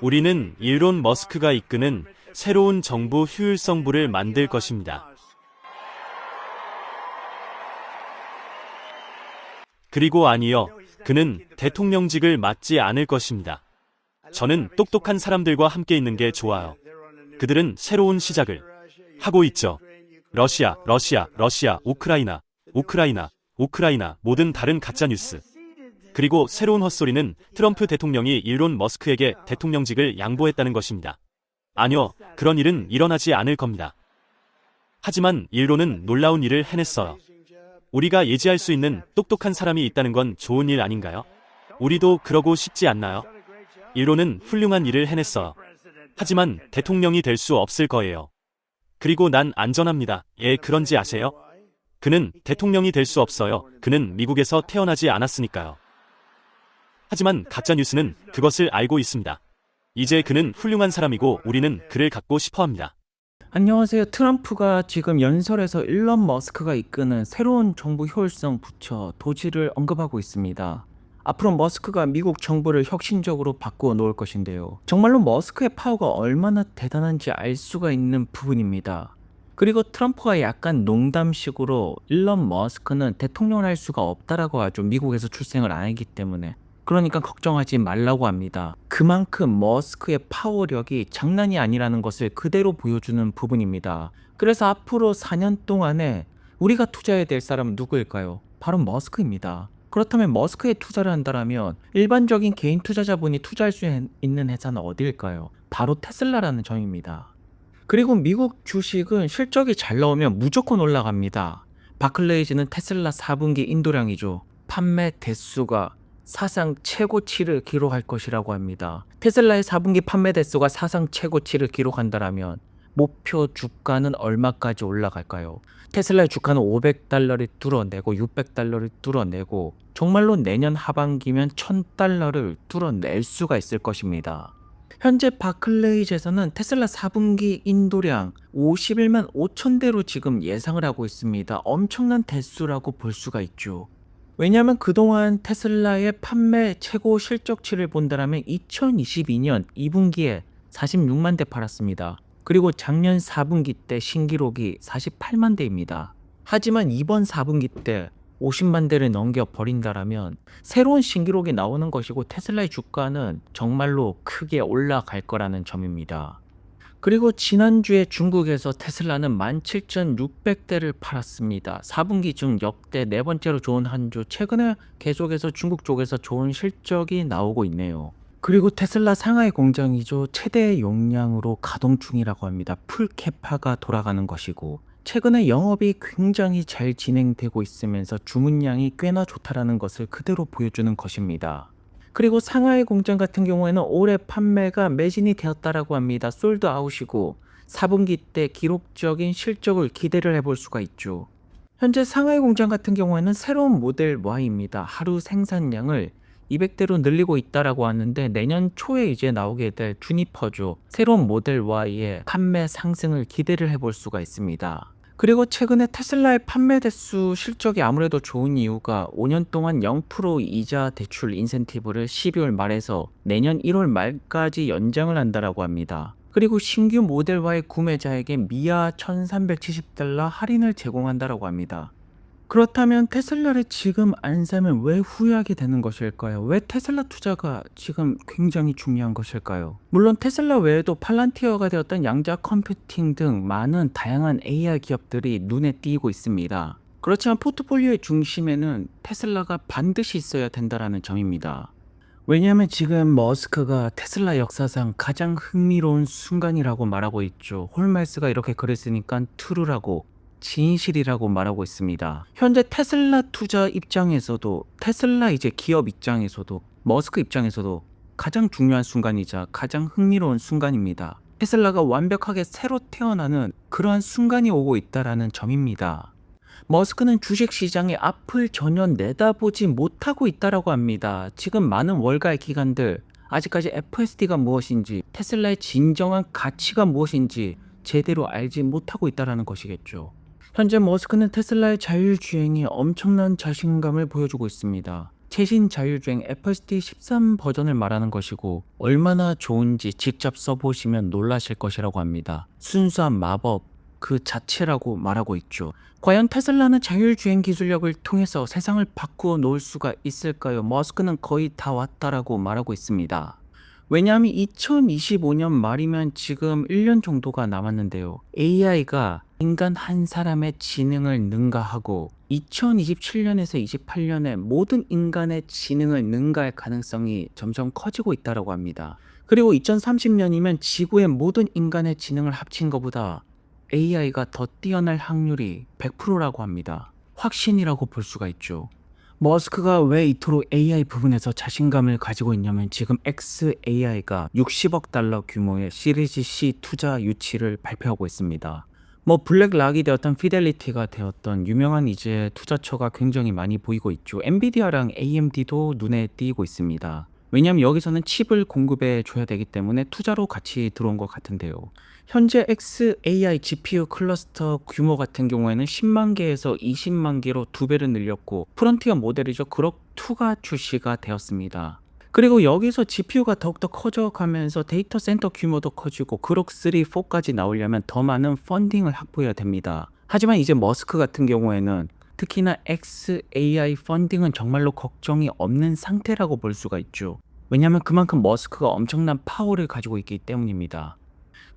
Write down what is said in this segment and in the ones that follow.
우리는 일론 머스크가 이끄는 새로운 정부 효율성부를 만들 것입니다. 그리고 아니요, 그는 대통령직을 맡지 않을 것입니다. 저는 똑똑한 사람들과 함께 있는 게 좋아요. 그들은 새로운 시작을 하고 있죠. 러시아, 우크라이나, 모든 다른 가짜뉴스. 그리고 새로운 헛소리는 트럼프 대통령이 일론 머스크에게 대통령직을 양보했다는 것입니다. 아니요, 그런 일은 일어나지 않을 겁니다. 하지만 일론은 놀라운 일을 해냈어요. 우리가 예지할 수 있는 똑똑한 사람이 있다는 건 좋은 일 아닌가요? 우리도 그러고 싶지 않나요? 일론은 훌륭한 일을 해냈어요. 하지만 대통령이 될 수 없을 거예요. 그리고 난 안전합니다. 예, 그런지 아세요? 그는 대통령이 될 수 없어요. 그는 미국에서 태어나지 않았으니까요. 하지만 가짜뉴스는 그것을 알고 있습니다. 이제 그는 훌륭한 사람이고 우리는 그를 갖고 싶어합니다. 안녕하세요. 트럼프가 지금 연설에서 일론 머스크가 이끄는 새로운 정부 효율성 부처 도지를 언급하고 있습니다. 앞으로 머스크가 미국 정부를 혁신적으로 바꾸어 놓을 것인데요. 정말로 머스크의 파워가 얼마나 대단한지 알 수가 있는 부분입니다. 그리고 트럼프가 약간 농담식으로 일론 머스크는 대통령을 할 수가 없다라고 하죠. 미국에서 출생을 안 했기 때문에. 그러니까 걱정하지 말라고 합니다. 그만큼 머스크의 파워력이 장난이 아니라는 것을 그대로 보여주는 부분입니다. 그래서 앞으로 4년 동안에 우리가 투자해야 될 사람은 누구일까요? 바로 머스크입니다. 그렇다면 머스크에 투자를 한다면 일반적인 개인 투자자분이 투자할 수 있는 회사는 어디일까요? 바로 테슬라라는 점입니다. 그리고 미국 주식은 실적이 잘 나오면 무조건 올라갑니다. 바클레이즈는 테슬라 4분기 인도량이죠. 판매 대수가 사상 최고치를 기록할 것이라고 합니다. 테슬라의 4분기 판매 대수가 사상 최고치를 기록한다면 목표 주가는 얼마까지 올라갈까요? 테슬라의 주가는 $500를 뚫어내고 $600를 뚫어내고 정말로 내년 하반기면 $1000를 뚫어낼 수가 있을 것입니다. 현재 바클레이즈에서는 테슬라 4분기 인도량 51만 5천 대로 지금 예상을 하고 있습니다. 엄청난 대수라고 볼 수가 있죠. 왜냐하면 그동안 테슬라의 판매 최고 실적치를 본다면 2022년 2분기에 46만 대 팔았습니다. 그리고 작년 4분기 때 신기록이 48만 대입니다. 하지만 이번 4분기 때 50만 대를 넘겨버린다면 새로운 신기록이 나오는 것이고 테슬라의 주가는 정말로 크게 올라갈 거라는 점입니다. 그리고 지난주에 중국에서 테슬라는 17,600대를 팔았습니다. 4분기 중 역대 네 번째로 좋은 한 주, 최근에 계속해서 중국 쪽에서 좋은 실적이 나오고 있네요. 그리고 테슬라 상하이 공장이죠. 최대 용량으로 가동 중이라고 합니다. 풀캐파가 돌아가는 것이고 최근에 영업이 굉장히 잘 진행되고 있으면서 주문량이 꽤나 좋다라는 것을 그대로 보여주는 것입니다. 그리고 상하이 공장 같은 경우에는 올해 판매가 매진이 되었다라고 합니다. 솔드 아웃이고 4분기 때 기록적인 실적을 기대를 해볼 수가 있죠. 현재 상하이 공장 같은 경우에는 새로운 모델 Y입니다. 하루 생산량을 200대로 늘리고 있다라고 하는데 내년 초에 이제 나오게 될 주니퍼죠. 새로운 모델 Y의 판매 상승을 기대를 해볼 수가 있습니다. 그리고 최근에 테슬라의 판매 대수 실적이 아무래도 좋은 이유가 5년 동안 0% 이자 대출 인센티브를 12월 말에서 내년 1월 말까지 연장을 한다라고 합니다. 그리고 신규 모델 Y의 구매자에게 미아 $1,370 할인을 제공한다라고 합니다. 그렇다면 테슬라를 지금 안 사면 왜 후회하게 되는 것일까요? 왜 테슬라 투자가 지금 굉장히 중요한 것일까요? 물론 테슬라 외에도 팔란티어가 되었던 양자 컴퓨팅 등 많은 다양한 AI 기업들이 눈에 띄고 있습니다. 그렇지만 포트폴리오의 중심에는 테슬라가 반드시 있어야 된다는 점입니다. 왜냐하면 지금 머스크가 테슬라 역사상 가장 흥미로운 순간이라고 말하고 있죠. 홀말스가 이렇게 그랬으니까 트루라고 진실이라고 말하고 있습니다. 현재 테슬라 투자 입장에서도 테슬라 이제 기업 입장에서도 머스크 입장에서도 가장 중요한 순간이자 가장 흥미로운 순간입니다. 테슬라가 완벽하게 새로 태어나는 그러한 순간이 오고 있다라는 점입니다. 머스크는 주식시장의 앞을 전혀 내다보지 못하고 있다라고 합니다. 지금 많은 월가의 기관들 아직까지 FSD가 무엇인지 테슬라의 진정한 가치가 무엇인지 제대로 알지 못하고 있다는 것이겠죠. 현재 머스크는 테슬라의 자율주행에 엄청난 자신감을 보여주고 있습니다. 최신 자율주행 FSD 13 버전을 말하는 것이고 얼마나 좋은지 직접 써보시면 놀라실 것이라고 합니다. 순수한 마법 그 자체라고 말하고 있죠. 과연 테슬라는 자율주행 기술력을 통해서 세상을 바꾸어 놓을 수가 있을까요? 머스크는 거의 다 왔다라고 말하고 있습니다. 왜냐하면 2025년 말이면 지금 1년 정도가 남았는데요. AI가 인간 한 사람의 지능을 능가하고 2027년에서 28년에 모든 인간의 지능을 능가할 가능성이 점점 커지고 있다고 합니다. 그리고 2030년이면 지구의 모든 인간의 지능을 합친 것보다 AI가 더 뛰어날 확률이 100%라고 합니다. 확신이라고 볼 수가 있죠. 머스크가 왜 이토록 AI 부분에서 자신감을 가지고 있냐면 지금 xAI가 60억 달러 규모의 시리즈 C 투자 유치를 발표하고 있습니다. 뭐 블랙락이 되었던 피델리티가 되었던 유명한 이제 투자처가 굉장히 많이 보이고 있죠. 엔비디아랑 AMD도 눈에 띄고 있습니다. 왜냐하면 여기서는 칩을 공급해 줘야 되기 때문에 투자로 같이 들어온 것 같은데요. 현재 xAI GPU 클러스터 규모 같은 경우에는 10만 개에서 20만 개로 2배를 늘렸고 프론티어 모델이죠. 그럭2가 출시가 되었습니다. 그리고 여기서 GPU가 더욱더 커져가면서 데이터 센터 규모도 커지고 그럭3, 4까지 나오려면 더 많은 펀딩을 확보해야 됩니다. 하지만 이제 머스크 같은 경우에는 특히나 xAI 펀딩은 정말로 걱정이 없는 상태라고 볼 수가 있죠. 왜냐하면 그만큼 머스크가 엄청난 파워를 가지고 있기 때문입니다.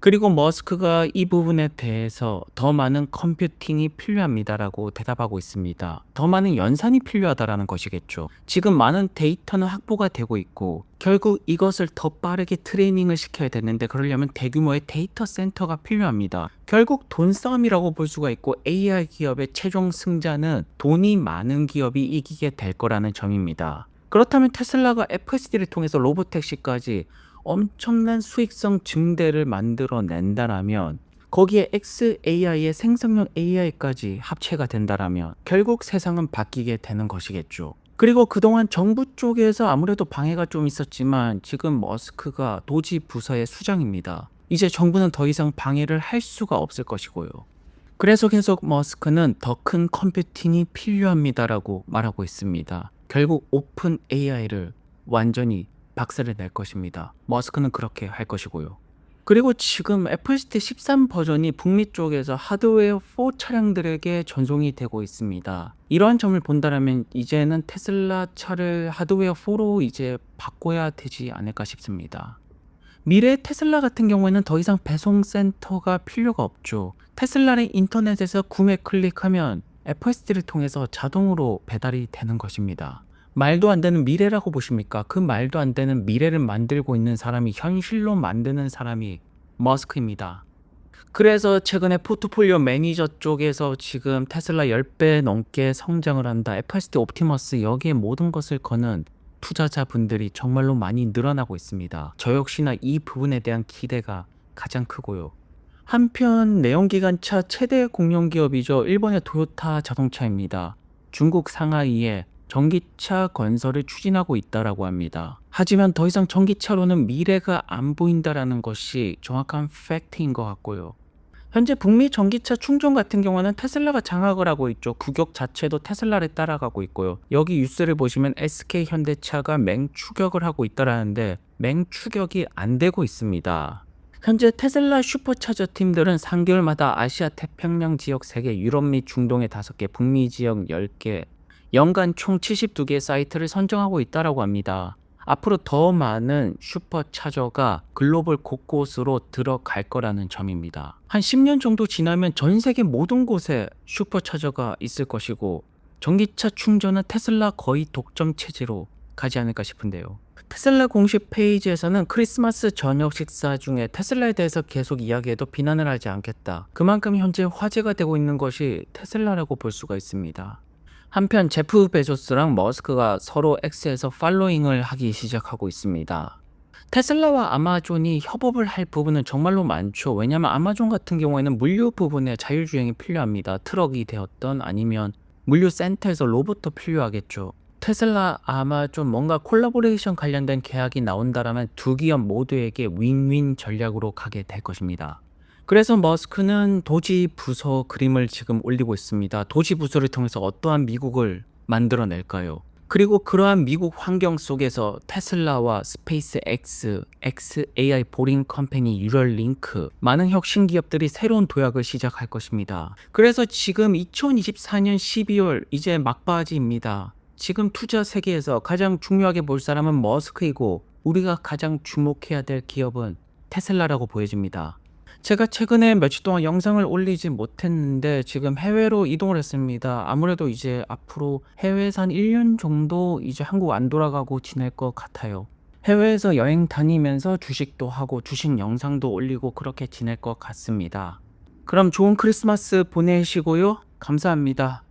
그리고 머스크가 이 부분에 대해서 더 많은 컴퓨팅이 필요합니다라고 대답하고 있습니다. 더 많은 연산이 필요하다라는 것이겠죠. 지금 많은 데이터는 확보가 되고 있고 결국 이것을 더 빠르게 트레이닝을 시켜야 되는데 그러려면 대규모의 데이터 센터가 필요합니다. 결국 돈 싸움이라고 볼 수가 있고 AI 기업의 최종 승자는 돈이 많은 기업이 이기게 될 거라는 점입니다. 그렇다면 테슬라가 FSD를 통해서 로보택시까지 엄청난 수익성 증대를 만들어낸다라면 거기에 xAI의 생성형 AI까지 합체가 된다라면 결국 세상은 바뀌게 되는 것이겠죠. 그리고 그동안 정부 쪽에서 아무래도 방해가 좀 있었지만 지금 머스크가 도지 부서의 수장입니다. 이제 정부는 더 이상 방해를 할 수가 없을 것이고요. 그래서 계속 머스크는 더 큰 컴퓨팅이 필요합니다라고 말하고 있습니다. 결국 오픈 AI를 완전히 박살을 낼 것입니다. 머스크는 그렇게 할 것이고요. 그리고 지금 FSD 13 버전이 북미 쪽에서 하드웨어 4 차량들에게 전송이 되고 있습니다. 이러한 점을 본다면 이제는 테슬라 차를 하드웨어 4로 이제 바꿔야 되지 않을까 싶습니다. 미래의 테슬라 같은 경우에는 더 이상 배송센터가 필요가 없죠. 테슬라를 인터넷에서 구매 클릭하면 FSD를 통해서 자동으로 배달이 되는 것입니다. 말도 안 되는 미래라고 보십니까? 그 말도 안 되는 미래를 만들고 있는 사람이 현실로 만드는 사람이 머스크입니다. 그래서 최근에 포트폴리오 매니저 쪽에서 지금 테슬라 10배 넘게 성장을 한다. FSD 옵티머스 여기에 모든 것을 거는 투자자분들이 정말로 많이 늘어나고 있습니다. 저 역시나 이 부분에 대한 기대가 가장 크고요. 한편 내연기관차 최대 공룡기업이죠. 일본의 도요타 자동차입니다. 중국 상하이에 전기차 건설을 추진하고 있다라고 합니다. 하지만 더 이상 전기차로는 미래가 안 보인다라는 것이 정확한 팩트인 것 같고요. 현재 북미 전기차 충전 같은 경우는 테슬라가 장악을 하고 있죠. 구격 자체도 테슬라를 따라가고 있고요. 여기 뉴스를 보시면 SK 현대차가 맹추격을 하고 있다라는데 맹추격이 안 되고 있습니다. 현재 테슬라 슈퍼차저 팀들은 3개월마다 아시아 태평양 지역 3개, 유럽 및 중동의 5개, 북미 지역 10개, 연간 총 72개의 사이트를 선정하고 있다고 합니다. 앞으로 더 많은 슈퍼차저가 글로벌 곳곳으로 들어갈 거라는 점입니다. 한 10년 정도 지나면 전 세계 모든 곳에 슈퍼차저가 있을 것이고 전기차 충전은 테슬라 거의 독점 체제로 가지 않을까 싶은데요. 테슬라 공식 페이지에서는 크리스마스 저녁 식사 중에 테슬라에 대해서 계속 이야기해도 비난을 하지 않겠다. 그만큼 현재 화제가 되고 있는 것이 테슬라라고 볼 수가 있습니다. 한편 제프 베조스랑 머스크가 서로 X에서 팔로잉을 하기 시작하고 있습니다. 테슬라와 아마존이 협업을 할 부분은 정말로 많죠. 왜냐하면 아마존 같은 경우에는 물류 부분에 자율주행이 필요합니다. 트럭이 되었던 아니면 물류 센터에서 로봇도 필요하겠죠. 테슬라, 아마존 뭔가 콜라보레이션 관련된 계약이 나온다라면 두 기업 모두에게 윈윈 전략으로 가게 될 것입니다. 그래서 머스크는 도지 부서 그림을 지금 올리고 있습니다. 도지 부서를 통해서 어떠한 미국을 만들어낼까요? 그리고 그러한 미국 환경 속에서 테슬라와 스페이스X, xAI 보링 컴퍼니, 뉴럴링크 많은 혁신 기업들이 새로운 도약을 시작할 것입니다. 그래서 지금 2024년 12월 이제 막바지입니다. 지금 투자 세계에서 가장 중요하게 볼 사람은 머스크이고 우리가 가장 주목해야 될 기업은 테슬라라고 보여집니다. 제가 최근에 며칠 동안 영상을 올리지 못했는데 지금 해외로 이동을 했습니다. 아무래도 이제 앞으로 해외에서 한 1년 정도 이제 한국 안 돌아가고 지낼 것 같아요. 해외에서 여행 다니면서 주식도 하고 주식 영상도 올리고 그렇게 지낼 것 같습니다. 그럼 좋은 크리스마스 보내시고요. 감사합니다.